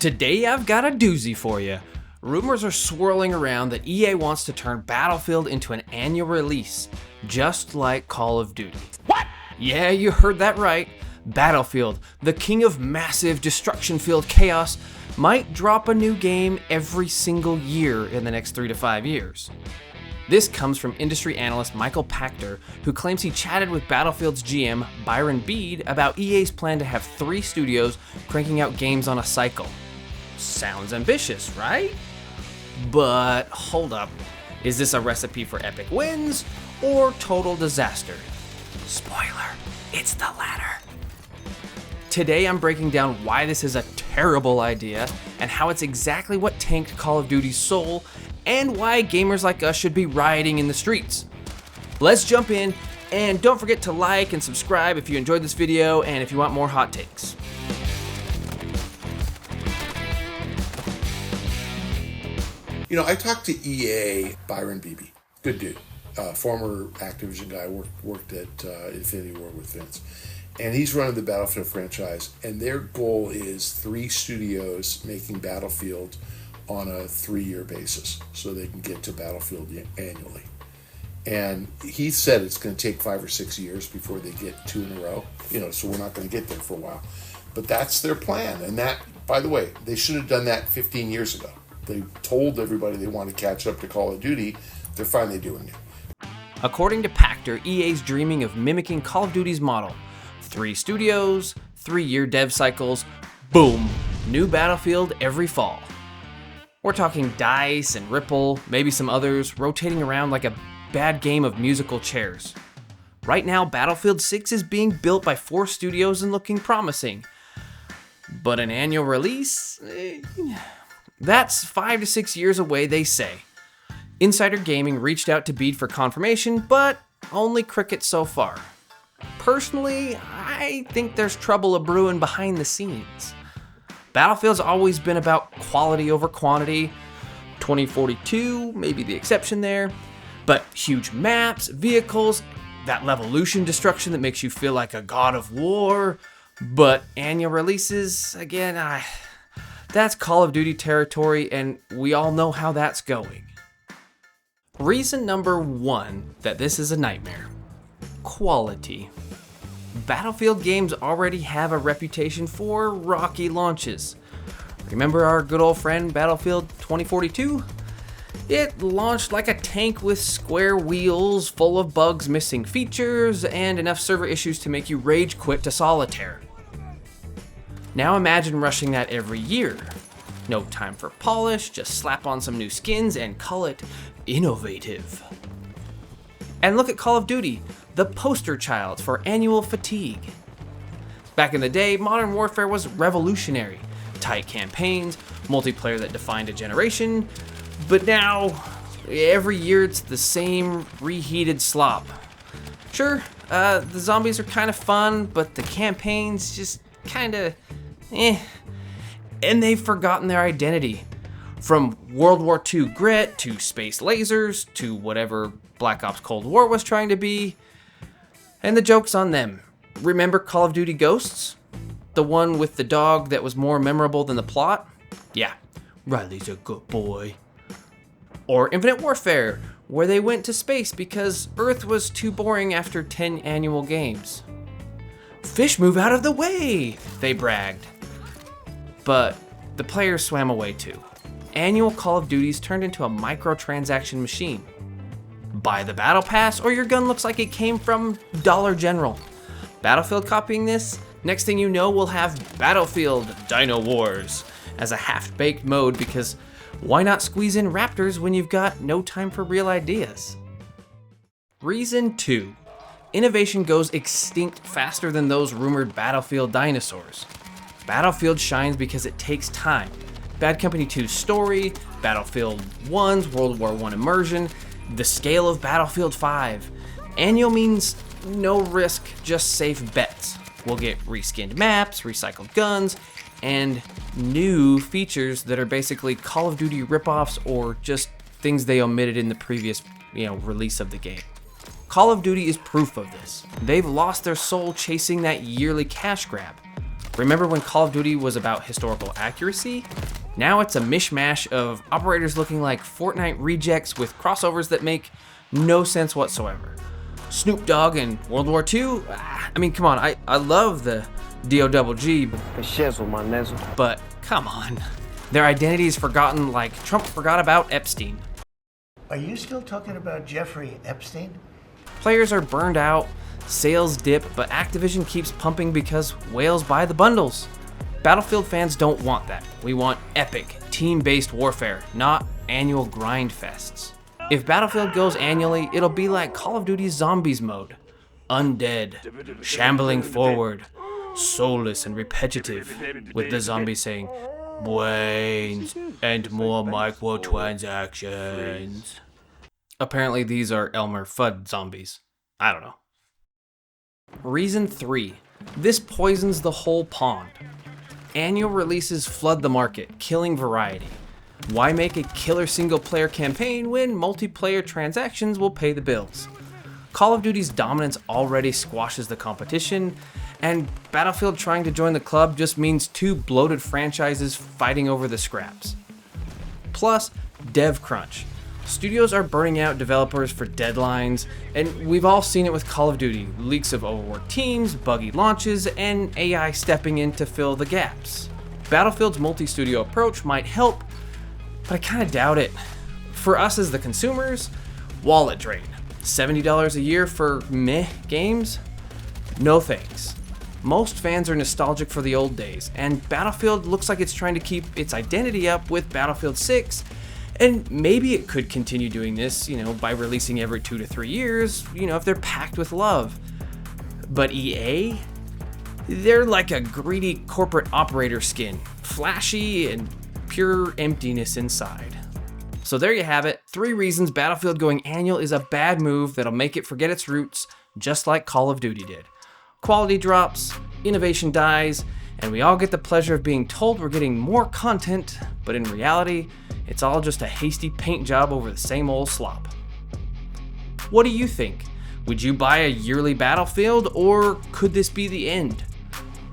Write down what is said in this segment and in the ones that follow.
Today I've got a doozy for you. Rumors are swirling around that EA wants to turn Battlefield into an annual release, just like Call of Duty. What? Yeah, you heard that right. Battlefield, the king of massive destruction-filled chaos, might drop a new game every single year in the next 3 to 5 years. This comes from industry analyst Michael Pachter, who claims he chatted with Battlefield's GM Byron Bede about EA's plan to have 3 studios cranking out games on a cycle. Sounds ambitious, right? But hold up, is this a recipe for epic wins or total disaster? Spoiler, it's the latter. Today I'm breaking down why this is a terrible idea and how it's exactly what tanked Call of Duty's soul and why gamers like us should be rioting in the streets. Let's jump in, and don't forget to like and subscribe if you enjoyed this video and if you want more hot takes. You know, I talked to EA, Byron Bede, good dude, former Activision guy, worked at Infinity War with Vince. And he's running the Battlefield franchise, and their goal is 3 studios making Battlefield on a 3-year basis so they can get to Battlefield annually. And he said it's going to take 5 or 6 years before they get 2 in a row, so we're not going to get there for a while. But that's their plan. And that, by the way, they should have done that 15 years ago. They told everybody they want to catch up to Call of Duty. They're finally doing it. According to Pachter, EA's dreaming of mimicking Call of Duty's model. 3 studios, 3-year dev cycles, boom, new Battlefield every fall. We're talking DICE and Ripple, maybe some others, rotating around like a bad game of musical chairs. Right now, Battlefield 6 is being built by 4 studios and looking promising. But an annual release? That's 5 to 6 years away, they say. Insider Gaming reached out to Bede for confirmation, but only crickets so far. Personally, I think there's trouble a-brewing behind the scenes. Battlefield's always been about quality over quantity. 2042, maybe the exception there. But huge maps, vehicles, that Levolution destruction that makes you feel like a god of war. But annual releases, again, that's Call of Duty territory, and we all know how that's going. Reason number 1 that this is a nightmare. Quality. Battlefield games already have a reputation for rocky launches. Remember our good old friend Battlefield 2042? It launched like a tank with square wheels, full of bugs, missing features, and enough server issues to make you rage quit to solitaire. Now imagine rushing that every year. No time for polish, just slap on some new skins and call it innovative. And look at Call of Duty, the poster child for annual fatigue. Back in the day, Modern Warfare was revolutionary. Tight campaigns, multiplayer that defined a generation, but now, every year it's the same reheated slop. Sure, the zombies are kind of fun, but the campaigns just kinda And they've forgotten their identity. From World War II grit, to space lasers, to whatever Black Ops Cold War was trying to be. And the joke's on them. Remember Call of Duty Ghosts? The one with the dog that was more memorable than the plot? Yeah, Riley's a good boy. Or Infinite Warfare, where they went to space because Earth was too boring after 10 annual games. Fish move out of the way, they bragged. But the players swam away too. Annual Call of Duties turned into a microtransaction machine. Buy the battle pass or your gun looks like it came from Dollar General. Battlefield copying this? Next thing you know, we'll have Battlefield Dino Wars as a half-baked mode because why not squeeze in Raptors when you've got no time for real ideas? Reason 2. Innovation goes extinct faster than those rumored Battlefield dinosaurs. Battlefield shines because it takes time. Bad Company 2's story, Battlefield 1's World War I immersion, the scale of Battlefield 5. Annual means no risk, just safe bets. We'll get reskinned maps, recycled guns, and new features that are basically Call of Duty ripoffs or just things they omitted in the previous, release of the game. Call of Duty is proof of this. They've lost their soul chasing that yearly cash grab. Remember when Call of Duty was about historical accuracy? Now it's a mishmash of operators looking like Fortnite rejects with crossovers that make no sense whatsoever. Snoop Dogg and World War II? I mean, come on, I love the DOGG, but come on. Their identity is forgotten like Trump forgot about Epstein. Are you still talking about Jeffrey Epstein? Players are burned out, sales dip, but Activision keeps pumping because whales buy the bundles. Battlefield fans don't want that. We want epic, team-based warfare, not annual grind fests. If Battlefield goes annually, it'll be like Call of Duty's Zombies mode. Undead, shambling forward, soulless and repetitive, with the zombies saying, brains, and more microtransactions. Apparently these are Elmer Fudd zombies. I don't know. Reason 3. This poisons the whole pond. Annual releases flood the market, killing variety. Why make a killer single-player campaign when multiplayer transactions will pay the bills? Call of Duty's dominance already squashes the competition, and Battlefield trying to join the club just means two bloated franchises fighting over the scraps. Plus, dev crunch. Studios are burning out developers for deadlines, and we've all seen it with Call of Duty. Leaks of overworked teams, buggy launches, and AI stepping in to fill the gaps. Battlefield's multi-studio approach might help, but I kinda doubt it. For us as the consumers, wallet drain. $70 a year for meh games? No thanks. Most fans are nostalgic for the old days, and Battlefield looks like it's trying to keep its identity up with Battlefield 6, and maybe it could continue doing this, by releasing every 2 to 3 years, if they're packed with love. But EA? They're like a greedy corporate operator skin, flashy and pure emptiness inside. So there you have it, 3 reasons Battlefield going annual is a bad move that'll make it forget its roots, just like Call of Duty did. Quality drops, innovation dies, and we all get the pleasure of being told we're getting more content, but in reality, it's all just a hasty paint job over the same old slop. What do you think? Would you buy a yearly Battlefield, or could this be the end?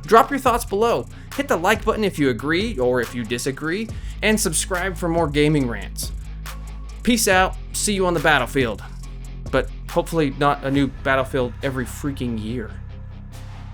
Drop your thoughts below, hit the like button if you agree or if you disagree, and subscribe for more gaming rants. Peace out, see you on the battlefield. But hopefully not a new Battlefield every freaking year.